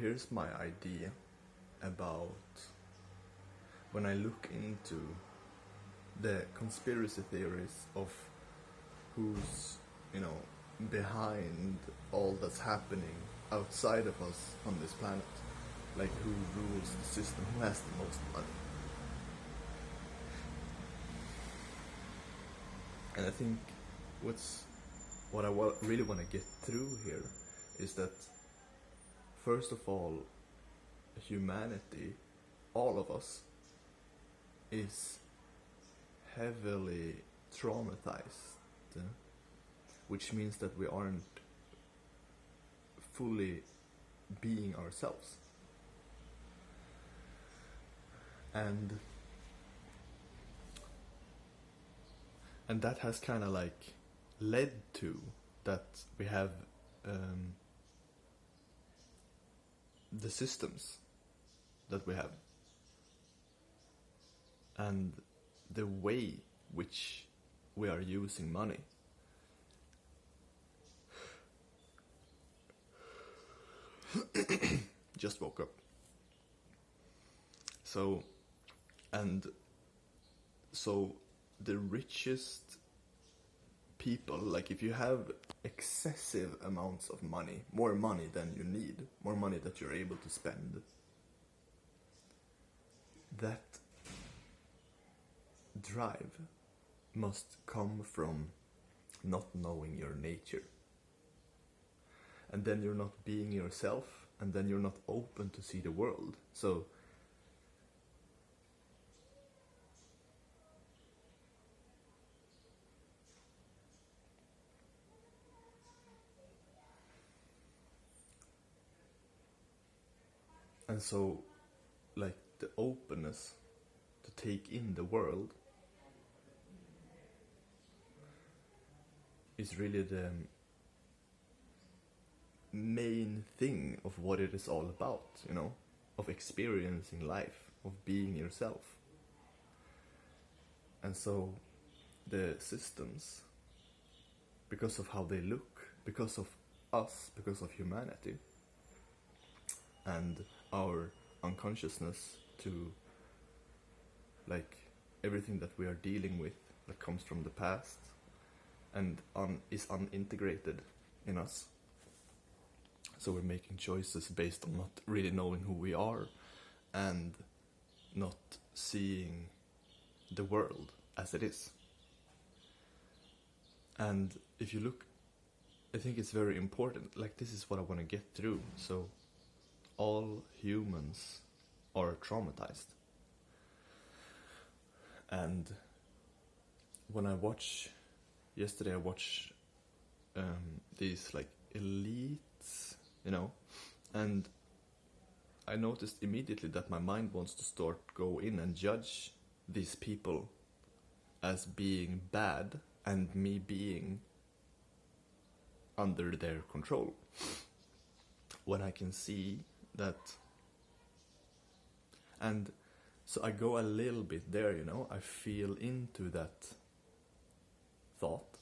here's my idea about when I look into the conspiracy theories of who's, behind all that's happening outside of us on this planet. Like who rules the system, who has the most money. And I think what I really want to get through here is that, first of all, humanity, all of us, is heavily traumatized, which means that we aren't fully being ourselves. And that has kind of like led to that we have the systems that we have, and the way which we are using money. Just woke up. So the richest people, like if you have excessive amounts of money, more money than you need, more money that you're able to spend, that drive must come from not knowing your nature. And then you're not being yourself, and then you're not open to see the world. So like the openness to take in the world is really the main thing of what it is all about, of experiencing life, of being yourself. And so the systems, because of how they look, because of us, because of humanity, and our unconsciousness to like everything that we are dealing with that comes from the past and is unintegrated in us. So we're making choices based on not really knowing who we are and not seeing the world as it is. And if you look, I think it's very important, like this is what I want to get through. So all humans are traumatized. And when I yesterday I watched these like elites, and I noticed immediately that my mind wants to go in and judge these people as being bad and me being under their control, when I can see that. And so I go a little bit there, I feel into that thought,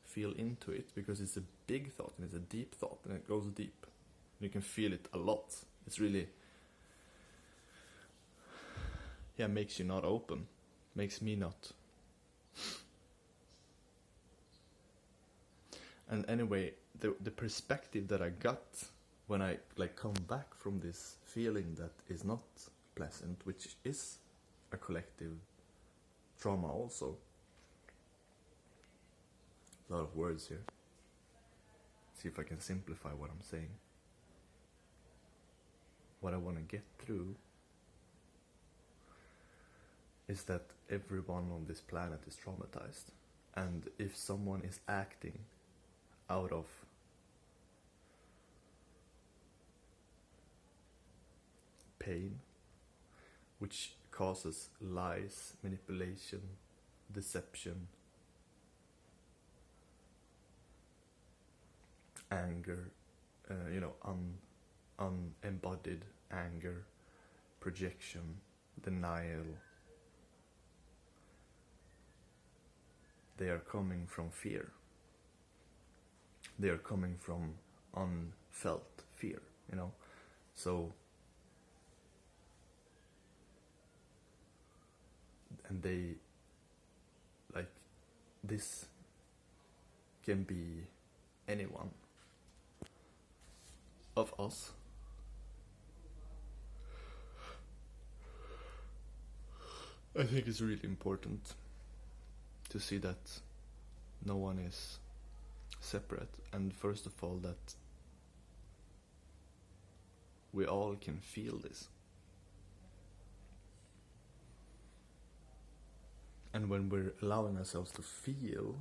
feel into it, because it's a big thought and it's a deep thought and it goes deep. You can feel it a lot. It's really, makes you not open, makes me not. And anyway, the perspective that I got when I come back from this feeling that is not pleasant, which is a collective trauma also. A lot of words here. See if I can simplify what I'm saying. What I want to get through is that everyone on this planet is traumatized. And if someone is acting out of pain, which causes lies, manipulation, deception, anger, unembodied anger, projection, denial. They are coming from fear. They are coming from unfelt fear, So, and they, like, this can be anyone of us. I think it's really important to see that no one is separate, and first of all that we all can feel this. And when we're allowing ourselves to feel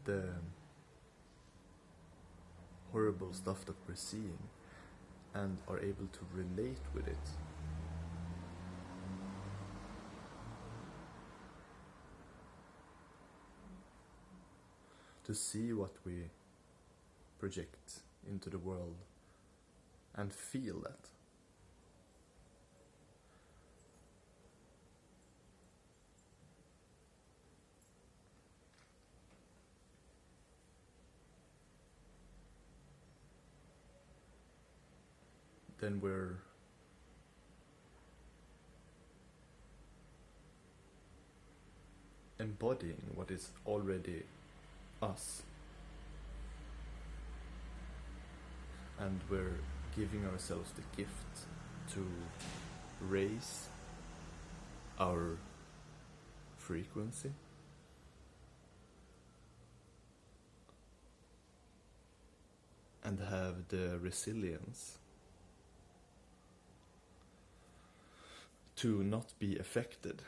the horrible stuff that we're seeing and are able to relate with it, to see what we project into the world and feel that. Then we're embodying what is already us, and we're giving ourselves the gift to raise our frequency and have the resilience to not be affected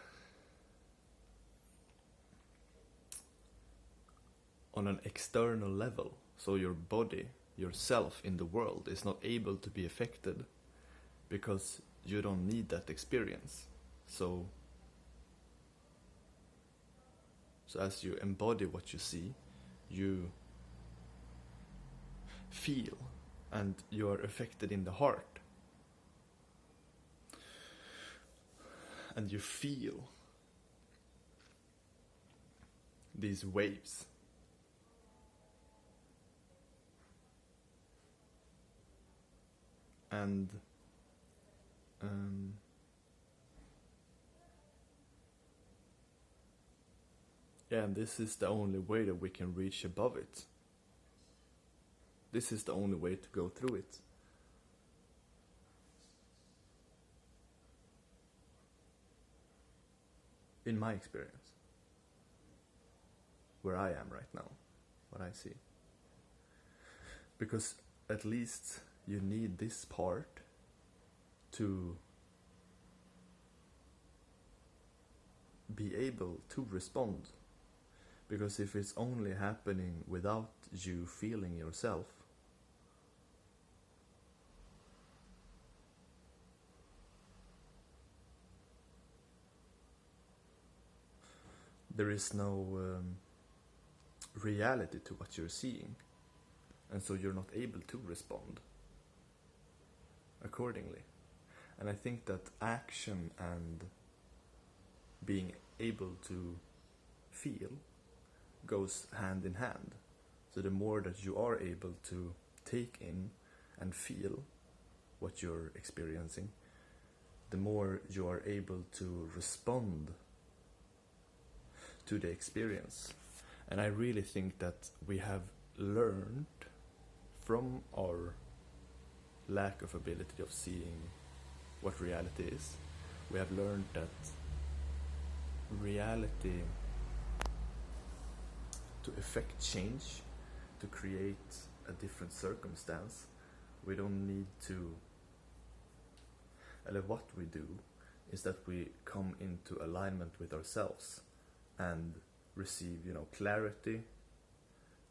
on an external level. So your body, yourself in the world, is not able to be affected because you don't need that experience. So as you embody what you see, you feel, and you are affected in the heart. And you feel these waves. And and this is the only way that we can reach above it. This is the only way to go through it. In my experience, where I am right now, what I see. Because at least you need this part to be able to respond. Because if it's only happening without you feeling yourself, there is no reality to what you're seeing, and so you're not able to respond accordingly. And I think that action and being able to feel goes hand in hand. So the more that you are able to take in and feel what you're experiencing, the more you are able to respond to the experience. And I really think that we have learned from our lack of ability of seeing what reality is. We have learned that reality, to effect change, to create a different circumstance, we don't need to, and what we do is that we come into alignment with ourselves and receive, clarity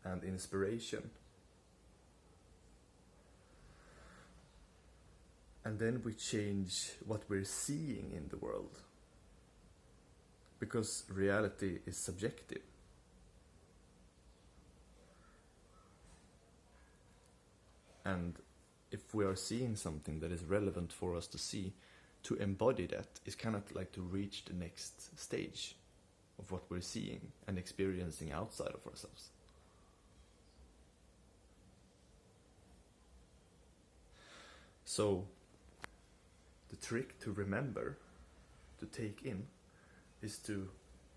and inspiration. And then we change what we're seeing in the world. Because reality is subjective. And if we are seeing something that is relevant for us to see, to embody that is kind of like to reach the next stage of what we're seeing and experiencing outside of ourselves. So the trick to remember, to take in, is to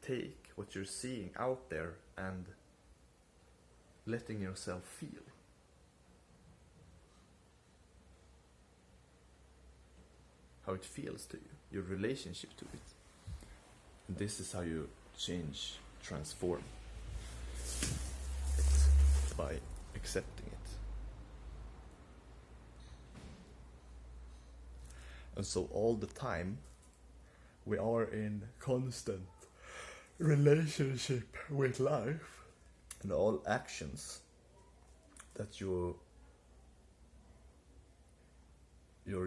take what you're seeing out there and letting yourself feel. How it feels to you, your relationship to it. And this is how you change, transform it, by accepting it. And so all the time we are in constant relationship with life, and all actions that you're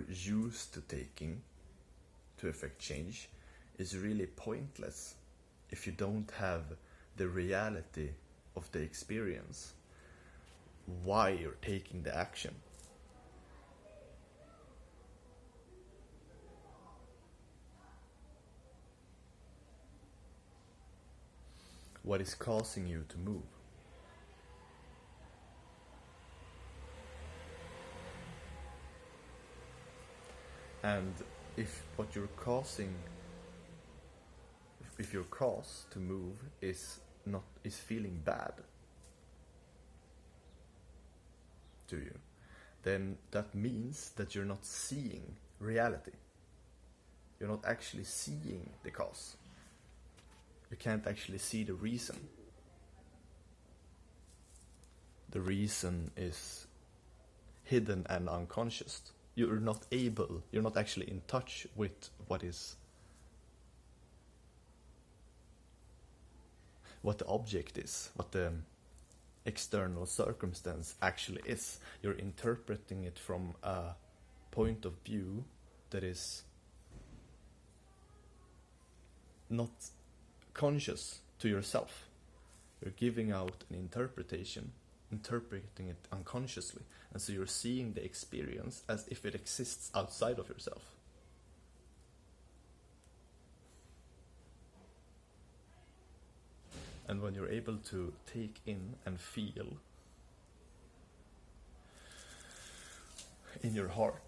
used to taking to effect change is really pointless if you don't have the reality of the experience, why you're taking the action. What is causing you to move? And if what you're causing, if your cause to move is feeling bad to you, then that means that you're not seeing reality. You're not actually seeing the cause. You can't actually see the reason. The reason is hidden and unconscious. You're not actually in touch with what the object is, what the external circumstance actually is. You're interpreting it from a point of view that is not conscious to yourself. You're giving out an interpretation, interpreting it unconsciously, and so you're seeing the experience as if it exists outside of yourself. And when you're able to take in and feel in your heart,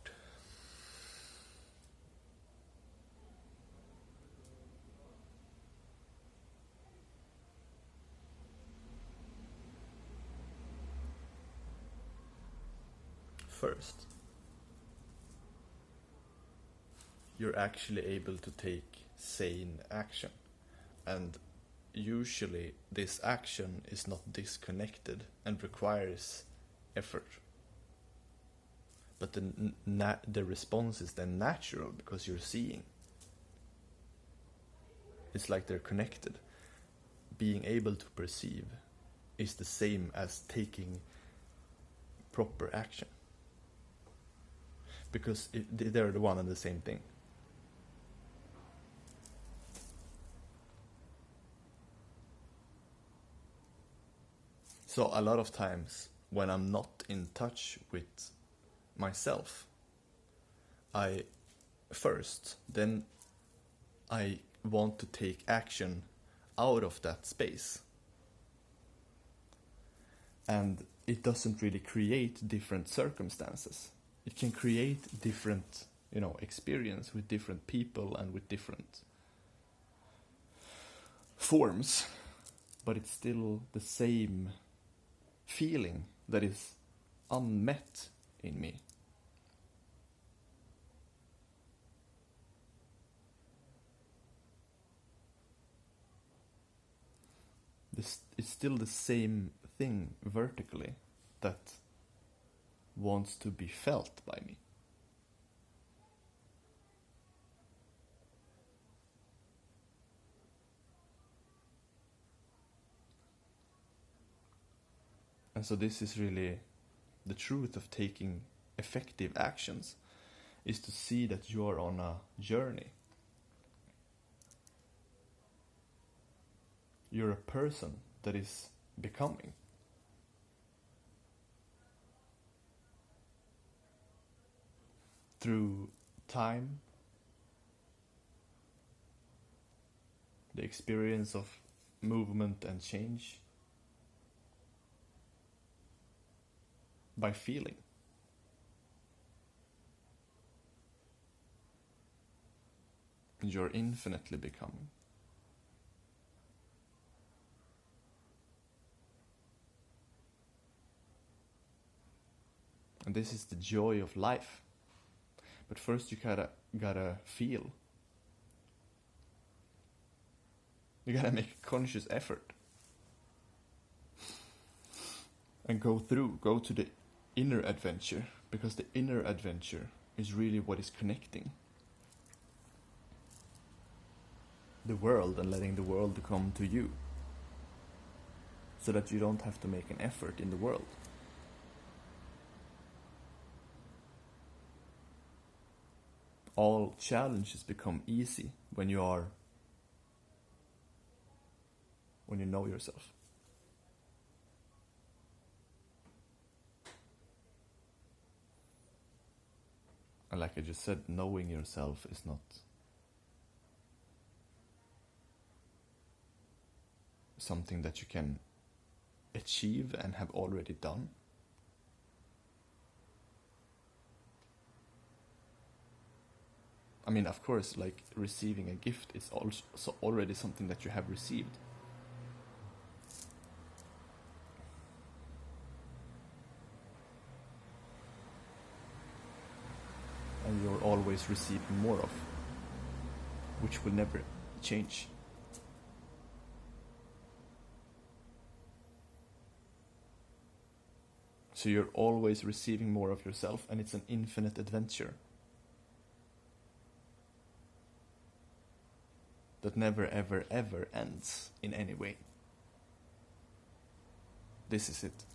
first, you're actually able to take sane action. And usually this action is not disconnected and requires effort. But the response is then natural because you're seeing. It's like they're connected. Being able to perceive is the same as taking proper action. Because they're the one and the same thing. So a lot of times when I'm not in touch with myself, I want to take action out of that space. And it doesn't really create different circumstances. It can create different, experience with different people and with different forms, but it's still the same feeling that is unmet in me. It's still the same thing vertically that wants to be felt by me. And so this is really the truth of taking effective actions, is to see that you are on a journey. You're a person that is becoming. Through time, the experience of movement and change, by feeling. you're infinitely becoming. And this is the joy of life. But first you gotta feel. You gotta make a conscious effort. And go to the inner adventure. Because the inner adventure is really what is connecting the world and letting the world come to you. So that you don't have to make an effort in the world. All challenges become easy when you know yourself. And like I just said, knowing yourself is not something that you can achieve and have already done. I mean, of course, like receiving a gift is also already something that you have received. And you're always receiving more of, which will never change. So you're always receiving more of yourself, and it's an infinite adventure that never, ever, ever ends in any way. This is it.